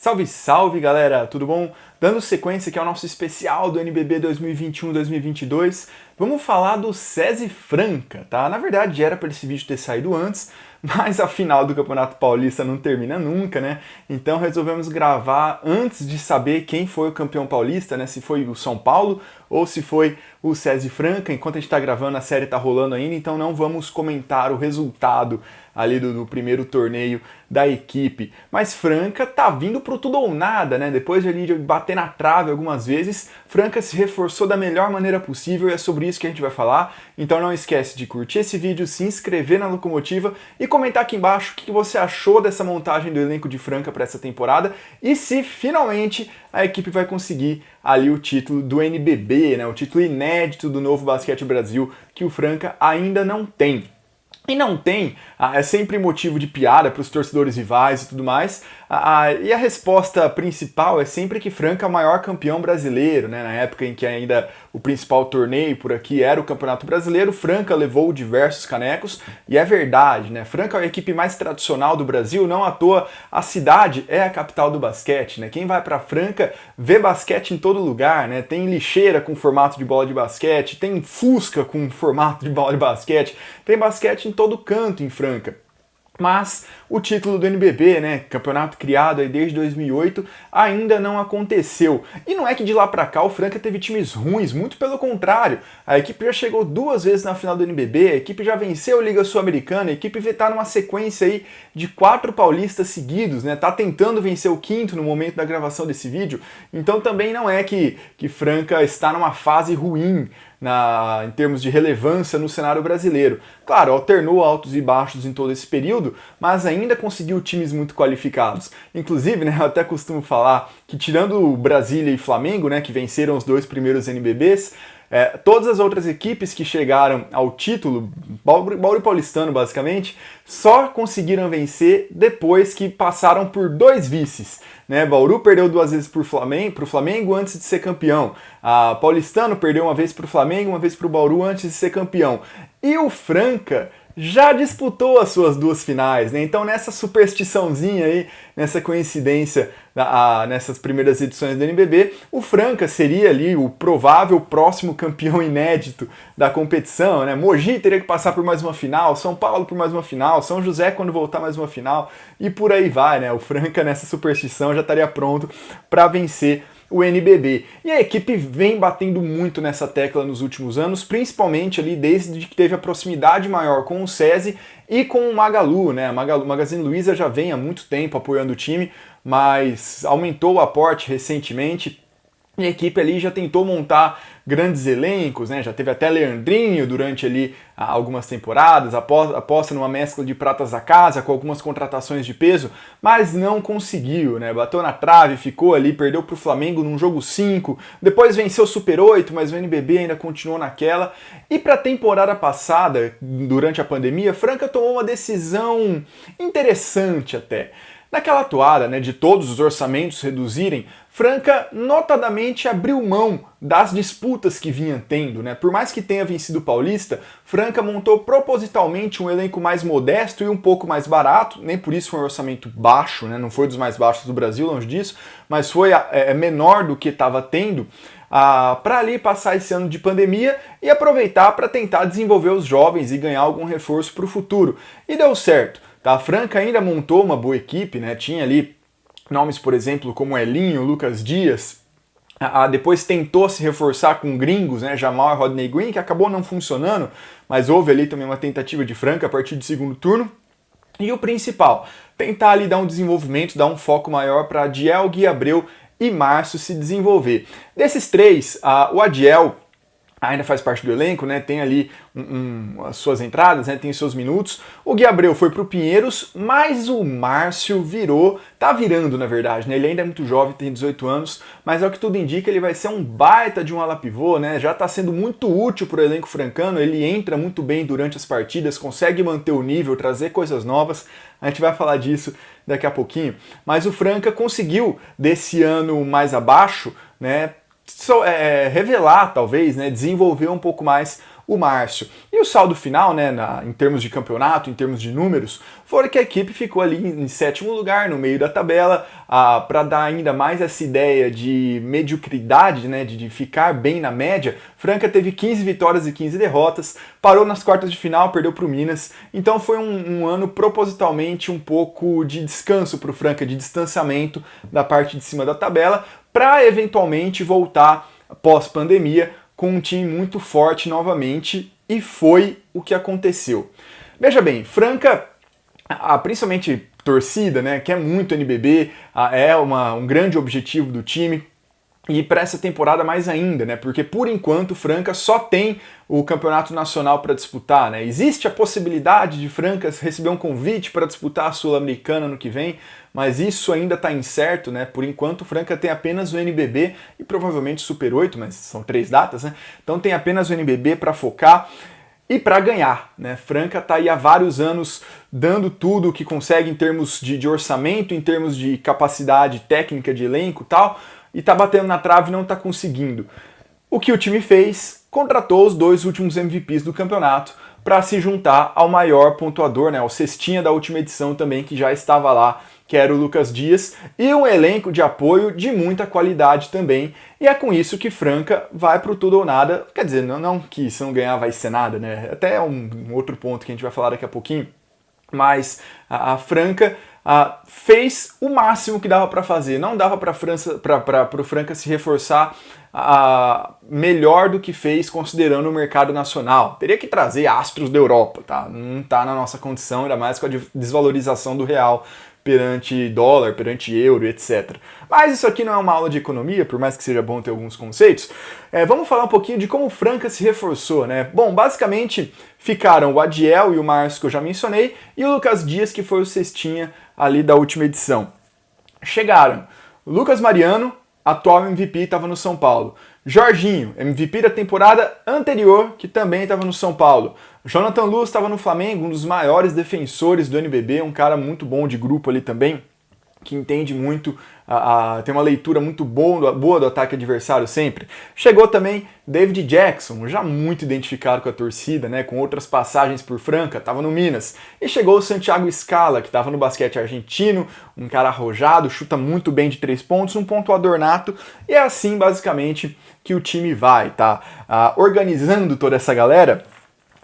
Salve, salve galera, tudo bom? Dando sequência aqui ao nosso especial do NBB 2021-2022, vamos falar do SESI Franca, tá? Na verdade era para esse vídeo ter saído antes, mas a final do Campeonato Paulista não termina nunca, né? Então resolvemos gravar antes de saber quem foi o campeão paulista, né? Se foi o São Paulo ou se foi o SESI Franca. Enquanto a gente tá gravando, a série tá rolando ainda, então não vamos comentar o resultado ali do primeiro torneio da equipe. Mas Franca tá vindo pro tudo ou nada, né? Depois de bater na trave algumas vezes, Franca se reforçou da melhor maneira possível e é sobre isso que a gente vai falar. Então não esquece de curtir esse vídeo, se inscrever na Locomotiva e comentar aqui embaixo o que você achou dessa montagem do elenco de Franca para essa temporada e se finalmente a equipe vai conseguir ali o título do NBB, né? O título inédito do Novo Basquete Brasil que o Franca ainda não tem. E não tem, é sempre motivo de piada para os torcedores rivais e tudo mais, e a resposta principal é sempre que Franca é o maior campeão brasileiro, né? Na época em que ainda o principal torneio por aqui era o Campeonato Brasileiro, Franca levou diversos canecos, e é verdade, né? Franca é a equipe mais tradicional do Brasil, não à toa a cidade é a capital do basquete, né? Quem vai para Franca vê basquete em todo lugar, né? Tem lixeira com formato de bola de basquete, tem Fusca com formato de bola de basquete, tem basquete em todo canto em Franca. Mas o título do NBB, né, campeonato criado aí desde 2008, ainda não aconteceu. E não é que de lá pra cá o Franca teve times ruins, muito pelo contrário. A equipe já chegou 2 vezes na final do NBB, a equipe já venceu a Liga Sul-Americana, a equipe tá numa sequência aí de 4 paulistas seguidos, né, tá tentando vencer o 5º no momento da gravação desse vídeo. Então também não é que Franca está numa fase ruim em termos de relevância no cenário brasileiro. Claro, alternou altos e baixos em todo esse período, mas ainda conseguiu times muito qualificados. Inclusive, né, eu até costumo falar que tirando o Brasília e Flamengo, né, que venceram os 2 primeiros NBBs, todas as outras equipes que chegaram ao título, Bauru e Paulistano basicamente, só conseguiram vencer depois que passaram por 2 vices. Né? Bauru perdeu 2 vezes pro Flamengo antes de ser campeão. A Paulistano perdeu uma vez pro Flamengo, uma vez pro Bauru antes de ser campeão. E o Franca já disputou as suas 2 finais, né? Então nessa superstiçãozinha aí, nessa coincidência, nessas primeiras edições do NBB, o Franca seria ali o provável próximo campeão inédito da competição, né? Mogi teria que passar por mais uma final, São Paulo por mais uma final, São José quando voltar mais uma final, e por aí vai, né? O Franca nessa superstição já estaria pronto para vencer o NBB. E a equipe vem batendo muito nessa tecla nos últimos anos, principalmente ali desde que teve a proximidade maior com o SESI e com o Magalu, né? O Magazine Luiza já vem há muito tempo apoiando o time, mas aumentou o aporte recentemente. E a equipe ali já tentou montar grandes elencos, né? Já teve até Leandrinho durante ali algumas temporadas, aposta numa mescla de pratas da casa com algumas contratações de peso, mas não conseguiu, né? Bateu na trave, ficou ali, perdeu para o Flamengo num jogo 5, depois venceu o Super 8, mas o NBB ainda continuou naquela. E para a temporada passada, durante a pandemia, Franca tomou uma decisão interessante até. Naquela toada, né, de todos os orçamentos reduzirem, Franca notadamente abriu mão das disputas que vinha tendo, né? Por mais que tenha vencido o Paulista, Franca montou propositalmente um elenco mais modesto e um pouco mais barato, nem por isso foi um orçamento baixo, né? Não foi dos mais baixos do Brasil, longe disso, mas foi menor do que estava tendo, para ali passar esse ano de pandemia e aproveitar para tentar desenvolver os jovens e ganhar algum reforço para o futuro. E deu certo. A Franca ainda montou uma boa equipe, né? Tinha ali nomes, por exemplo, como Elinho, Lucas Dias. Depois tentou se reforçar com gringos, né? Jamal e Rodney Green, que acabou não funcionando, mas houve ali também uma tentativa de Franca a partir do 2º turno. E o principal, tentar ali dar um desenvolvimento, dar um foco maior para Adiel, Gui Abreu e Márcio se desenvolver. Desses 3, o Adiel ainda faz parte do elenco, né? Tem ali as suas entradas, né? Tem os seus minutos. O Gui Abreu foi pro Pinheiros, mas o Márcio tá virando na verdade, né? Ele ainda é muito jovem, tem 18 anos, mas é o que tudo indica, ele vai ser um baita de um ala pivô, né? Já tá sendo muito útil pro elenco francano, ele entra muito bem durante as partidas, consegue manter o nível, trazer coisas novas. A gente vai falar disso daqui a pouquinho, mas o Franca conseguiu desse ano mais abaixo, né? Revelar, talvez, né, desenvolver um pouco mais o Márcio. E o saldo final, né, em termos de campeonato, em termos de números, foi que a equipe ficou ali em sétimo lugar, no meio da tabela, para dar ainda mais essa ideia de mediocridade, né, de ficar bem na média. Franca teve 15 vitórias e 15 derrotas, parou nas quartas de final, perdeu para o Minas, então foi um ano propositalmente um pouco de descanso para o Franca, de distanciamento da parte de cima da tabela, para eventualmente voltar pós-pandemia com um time muito forte novamente, e foi o que aconteceu. Veja bem, Franca, principalmente torcida, né, quer muito NBB, é um grande objetivo do time, e para essa temporada mais ainda, né? Porque por enquanto Franca só tem o campeonato nacional para disputar, né? Existe a possibilidade de Franca receber um convite para disputar a Sul-Americana no que vem, mas isso ainda está incerto, né? Por enquanto Franca tem apenas o NBB e provavelmente Super 8, mas são 3 datas, né? Então tem apenas o NBB para focar e para ganhar, né? Franca está aí há vários anos dando tudo o que consegue em termos de orçamento, em termos de capacidade técnica de elenco e tal, e tá batendo na trave e não tá conseguindo. O que o time fez? Contratou os 2 últimos MVPs do campeonato para se juntar ao maior pontuador, né, ao cestinha da última edição também, que já estava lá, que era o Lucas Dias, e um elenco de apoio de muita qualidade também. E é com isso que Franca vai pro tudo ou nada. Quer dizer, não que se não ganhar vai ser nada, né? Até é um outro ponto que a gente vai falar daqui a pouquinho. Mas a Franca fez o máximo que dava para fazer. Não dava para o Franca se reforçar melhor do que fez considerando o mercado nacional. Teria que trazer astros da Europa, tá? Não está na nossa condição, ainda mais com a desvalorização do real perante dólar, perante euro, etc. Mas isso aqui não é uma aula de economia, por mais que seja bom ter alguns conceitos. Vamos falar um pouquinho de como o Franca se reforçou, né? Bom, basicamente ficaram o Adiel e o Márcio, que eu já mencionei, e o Lucas Dias, que foi o cestinha ali da última edição. Chegaram o Lucas Mariano, atual MVP, estava no São Paulo. Jorginho, MVP da temporada anterior, que também estava no São Paulo. Jonathan Luz estava no Flamengo, um dos maiores defensores do NBB, um cara muito bom de grupo ali também, que entende muito, tem uma leitura muito boa do ataque adversário sempre. Chegou também David Jackson, já muito identificado com a torcida, né, com outras passagens por Franca, estava no Minas. E chegou o Santiago Scala, que estava no basquete argentino, um cara arrojado, chuta muito bem de 3 pontos, um pontuador nato, e é assim basicamente que o time vai, tá? Organizando toda essa galera,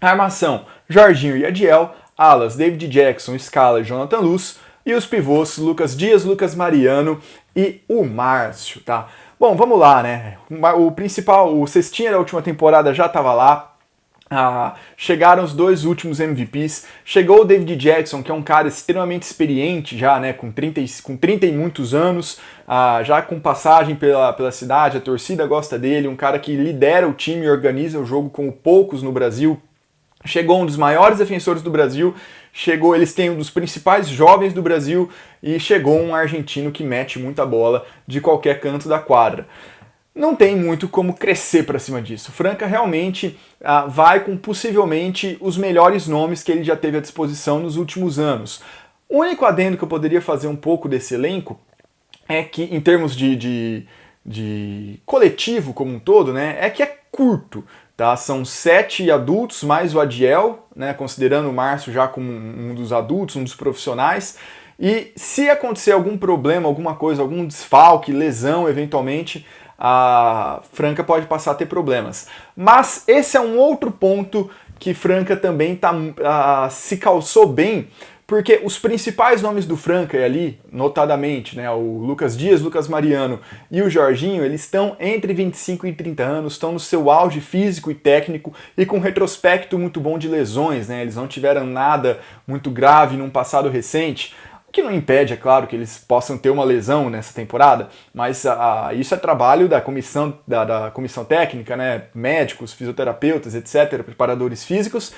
a armação, Jorginho e Adiel, alas, David Jackson, Scala e Jonathan Luz, e os pivôs, Lucas Dias, Lucas Mariano e o Márcio, tá? Bom, vamos lá, né? O cestinha da última temporada já estava lá. Chegaram os 2 últimos MVPs. Chegou o David Jackson, que é um cara extremamente experiente já, né? Com 30 e muitos anos, já com passagem pela cidade, a torcida gosta dele, um cara que lidera o time e organiza o jogo como poucos no Brasil. Chegou um dos maiores defensores do Brasil, eles têm um dos principais jovens do Brasil e chegou um argentino que mete muita bola de qualquer canto da quadra. Não tem muito como crescer para cima disso. Franca realmente vai com possivelmente os melhores nomes que ele já teve à disposição nos últimos anos. O único adendo que eu poderia fazer um pouco desse elenco é que, em termos de coletivo como um todo, né, é que é curto. Tá? São 7 adultos, mais o Adiel, né, considerando o Márcio já como um dos adultos, um dos profissionais. E se acontecer algum problema, alguma coisa, algum desfalque, lesão, eventualmente, a Franca pode passar a ter problemas. Mas esse é um outro ponto que Franca também se calçou bem, porque os principais nomes do Franca ali, notadamente, né, o Lucas Dias, Lucas Mariano e o Jorginho, eles estão entre 25 e 30 anos, estão no seu auge físico e técnico e com retrospecto muito bom de lesões, né, eles não tiveram nada muito grave num passado recente, o que não impede, é claro, que eles possam ter uma lesão nessa temporada, mas isso é trabalho da comissão, da comissão técnica, né, médicos, fisioterapeutas, etc., preparadores físicos,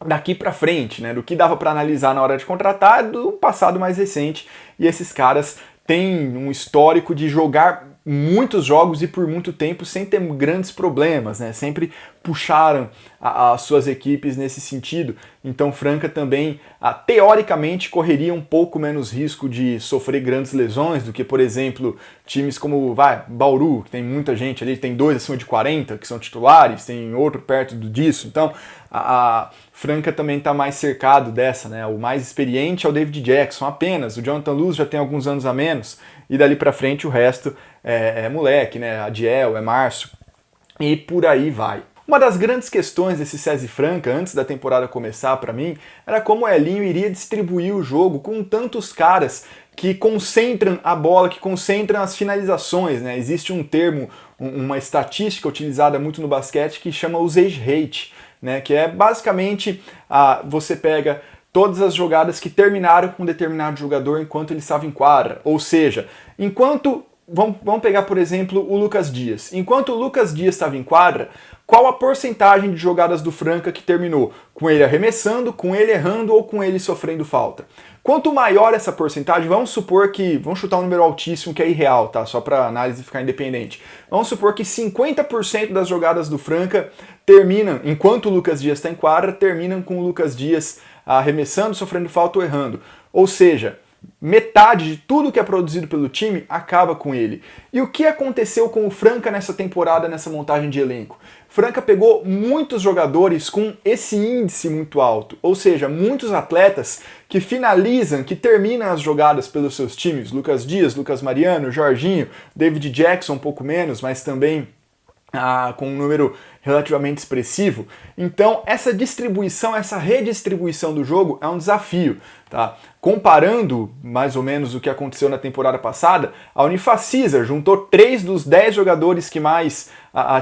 daqui para frente, né, do que dava para analisar na hora de contratar do passado mais recente, e esses caras têm um histórico de jogar muitos jogos e por muito tempo sem ter grandes problemas, né? Sempre puxaram as suas equipes nesse sentido. Então Franca também, teoricamente, correria um pouco menos risco de sofrer grandes lesões do que, por exemplo, times como Bauru, que tem muita gente ali, tem 2 acima de 40 que são titulares, tem outro perto disso. Então a Franca também está mais cercado dessa, né? O mais experiente é o David Jackson apenas, o Jonathan Luz já tem alguns anos a menos, e dali para frente o resto é moleque, né? Adiel, é Márcio, e por aí vai. Uma das grandes questões desse SESI Franca, antes da temporada começar para mim, era como o Elinho iria distribuir o jogo com tantos caras que concentram a bola, que concentram as finalizações, né? Existe um termo, uma estatística utilizada muito no basquete que chama usage rate, né? Que é basicamente, você pega todas as jogadas que terminaram com um determinado jogador enquanto ele estava em quadra. Ou seja, vamos pegar, por exemplo, o Lucas Dias. Enquanto o Lucas Dias estava em quadra, qual a porcentagem de jogadas do Franca que terminou? Com ele arremessando, com ele errando ou com ele sofrendo falta? Quanto maior essa porcentagem, vamos chutar um número altíssimo que é irreal, tá? Só para análise ficar independente. Vamos supor que 50% das jogadas do Franca terminam, enquanto o Lucas Dias está em quadra, terminam com o Lucas Dias arremessando, sofrendo falta ou errando. Ou seja, metade de tudo que é produzido pelo time acaba com ele. E o que aconteceu com o Franca nessa temporada, nessa montagem de elenco? Franca pegou muitos jogadores com esse índice muito alto, ou seja, muitos atletas que finalizam, que terminam as jogadas pelos seus times. Lucas Dias, Lucas Mariano, Jorginho, David Jackson um pouco menos, mas também com um número relativamente expressivo. Então essa distribuição, essa redistribuição do jogo é um desafio, tá? Comparando mais ou menos o que aconteceu na temporada passada, a Unifacisa juntou 3 dos 10 jogadores que mais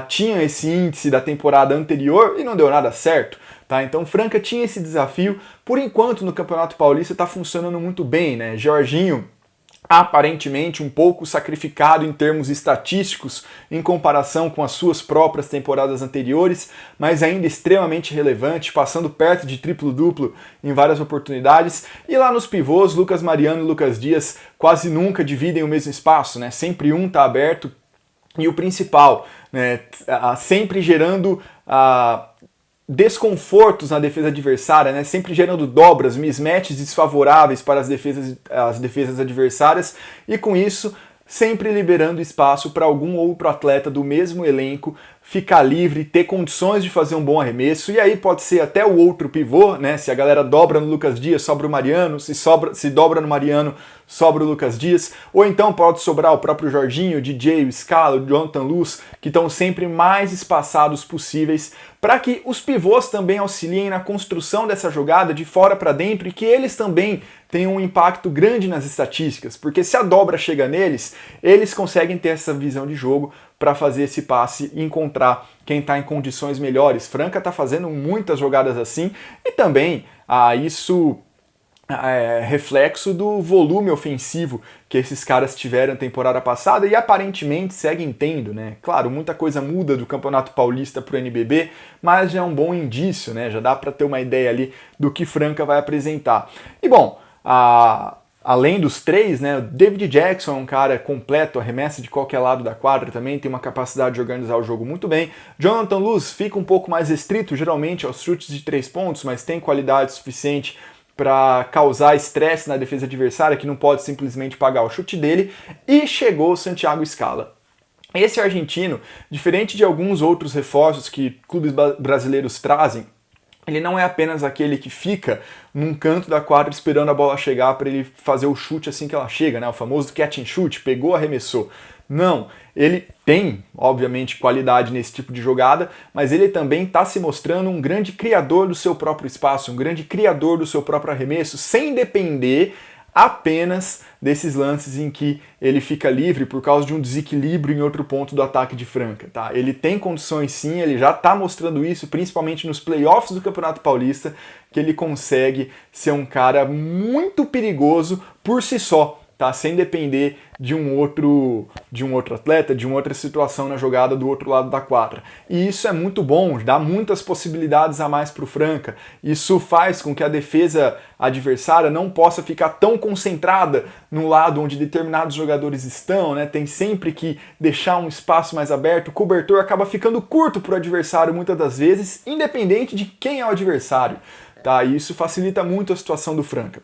tinham esse índice da temporada anterior e não deu nada certo, tá? Então Franca tinha esse desafio. Por enquanto no Campeonato Paulista está funcionando muito bem, né? Jorginho aparentemente um pouco sacrificado em termos estatísticos em comparação com as suas próprias temporadas anteriores, mas ainda extremamente relevante, passando perto de triplo-duplo em várias oportunidades. E lá nos pivôs, Lucas Mariano e Lucas Dias quase nunca dividem o mesmo espaço, né? Sempre um está aberto e o principal, né? Sempre gerando desconfortos na defesa adversária, né? Sempre gerando dobras, mismatches desfavoráveis para as defesas adversárias e com isso sempre liberando espaço para algum outro atleta do mesmo elenco ficar livre, ter condições de fazer um bom arremesso, e aí pode ser até o outro pivô, né? Se a galera dobra no Lucas Dias, sobra o Mariano, se dobra no Mariano, sobra o Lucas Dias, ou então pode sobrar o próprio Jorginho, o DJ, o Scala, o Jonathan Luz, que estão sempre mais espaçados possíveis, para que os pivôs também auxiliem na construção dessa jogada de fora para dentro e que eles também tenham um impacto grande nas estatísticas, porque se a dobra chega neles, eles conseguem ter essa visão de jogo para fazer esse passe e encontrar quem está em condições melhores. Franca está fazendo muitas jogadas assim e também isso é reflexo do volume ofensivo que esses caras tiveram na temporada passada e aparentemente seguem tendo, né? Claro, muita coisa muda do Campeonato Paulista para o NBB, mas já é um bom indício, né? Já dá para ter uma ideia ali do que Franca vai apresentar. E bom, além dos 3, né, o David Jackson é um cara completo, arremessa de qualquer lado da quadra também, tem uma capacidade de organizar o jogo muito bem. Jonathan Luz fica um pouco mais restrito, geralmente, aos chutes de 3 pontos, mas tem qualidade suficiente para causar estresse na defesa adversária, que não pode simplesmente pagar o chute dele. E chegou o Santiago Scala. Esse argentino, diferente de alguns outros reforços que clubes brasileiros trazem, ele não é apenas aquele que fica num canto da quadra esperando a bola chegar para ele fazer o chute assim que ela chega, né? O famoso catch and shoot, pegou, arremessou. Não, ele tem, obviamente, qualidade nesse tipo de jogada, mas ele também está se mostrando um grande criador do seu próprio espaço, um grande criador do seu próprio arremesso, sem depender apenas desses lances em que ele fica livre por causa de um desequilíbrio em outro ponto do ataque de Franca, tá? Ele tem condições sim, ele já está mostrando isso, principalmente nos playoffs do Campeonato Paulista, que ele consegue ser um cara muito perigoso por si só, tá? Sem depender de um outro atleta, de uma outra situação na jogada do outro lado da quadra. E isso é muito bom, dá muitas possibilidades a mais para o Franca. Isso faz com que a defesa adversária não possa ficar tão concentrada no lado onde determinados jogadores estão, né? Tem sempre que deixar um espaço mais aberto, o cobertor acaba ficando curto para o adversário muitas das vezes, independente de quem é o adversário, tá? E isso facilita muito a situação do Franca.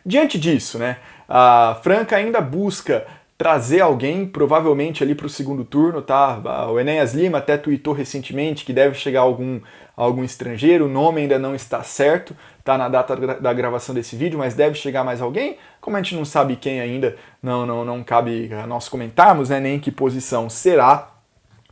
Diante disso, né, a Franca ainda busca trazer alguém, provavelmente ali para o segundo turno, tá? O Enéas Lima até tweetou recentemente que deve chegar algum estrangeiro, o nome ainda não está certo, tá na data da gravação desse vídeo, mas deve chegar mais alguém. Como a gente não sabe quem ainda, não cabe a nós comentarmos, né, nem em que posição será,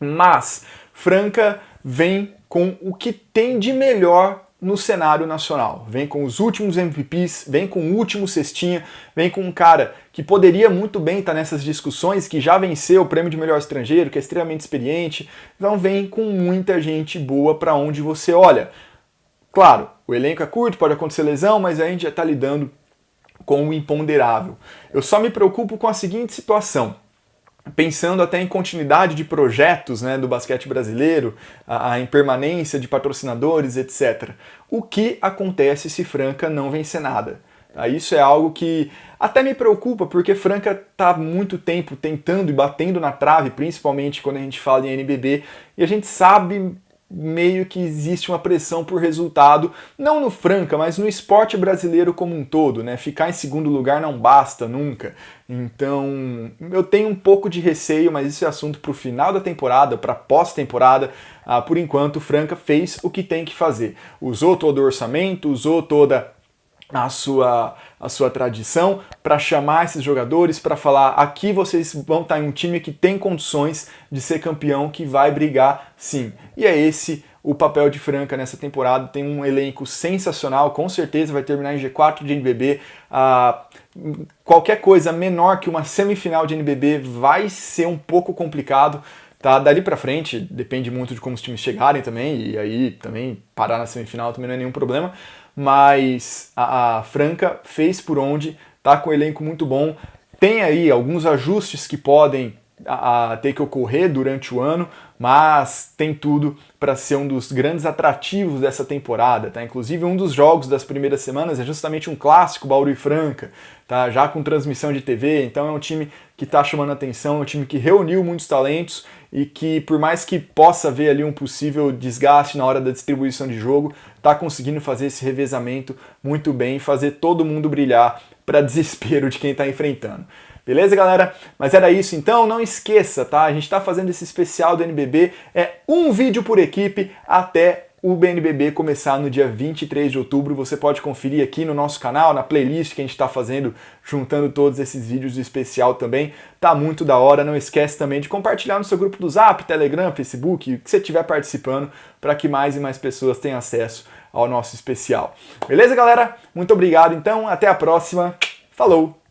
mas Franca vem com o que tem de melhor no cenário nacional. Vem com os últimos MVPs, vem com o último cestinha, vem com um cara que poderia muito bem estar nessas discussões, que já venceu o prêmio de melhor estrangeiro, que é extremamente experiente. Então vem com muita gente boa para onde você olha. Claro, o elenco é curto, pode acontecer lesão, mas a gente já está lidando com o imponderável. Eu só me preocupo com a seguinte situação. Pensando até em continuidade de projetos, né, do basquete brasileiro, a impermanência de patrocinadores, etc. O que acontece se Franca não vencer nada? Isso é algo que até me preocupa, porque Franca está há muito tempo tentando e batendo na trave, principalmente quando a gente fala em NBB, e a gente sabe meio que existe uma pressão por resultado, não no Franca, mas no esporte brasileiro como um todo, né? Ficar em segundo lugar não basta nunca. Então, eu tenho um pouco de receio, mas isso é assunto para o final da temporada, para pós-temporada. Por enquanto, o Franca fez o que tem que fazer. Usou todo o orçamento, usou toda a sua tradição para chamar esses jogadores, para falar: aqui vocês vão estar em um time que tem condições de ser campeão, que vai brigar sim. E é esse o papel de Franca nessa temporada. Tem um elenco sensacional, com certeza vai terminar em G4 de NBB. Qualquer coisa menor que uma semifinal de NBB vai ser um pouco complicado. Tá, dali pra frente, depende muito de como os times chegarem também, e aí também parar na semifinal também não é nenhum problema, mas a Franca fez por onde, tá com um elenco muito bom, tem aí alguns ajustes que podem ter que ocorrer durante o ano, mas tem tudo para ser um dos grandes atrativos dessa temporada, tá? Inclusive um dos jogos das primeiras semanas é justamente um clássico, Bauru e Franca, tá? Já com transmissão de TV, então é um time que está chamando a atenção, é um time que reuniu muitos talentos e que, por mais que possa haver ali um possível desgaste na hora da distribuição de jogo, está conseguindo fazer esse revezamento muito bem, fazer todo mundo brilhar para desespero de quem está enfrentando. Beleza, galera? Mas era isso então, não esqueça, tá? A gente está fazendo esse especial do NBB, é um vídeo por equipe até o BNBB começar no dia 23 de outubro. Você pode conferir aqui no nosso canal, na playlist que a gente está fazendo, juntando todos esses vídeos do especial também. Tá muito da hora. Não esquece também de compartilhar no seu grupo do Zap, Telegram, Facebook, o que você estiver participando, para que mais e mais pessoas tenham acesso ao nosso especial. Beleza, galera? Muito obrigado, então. Até a próxima. Falou!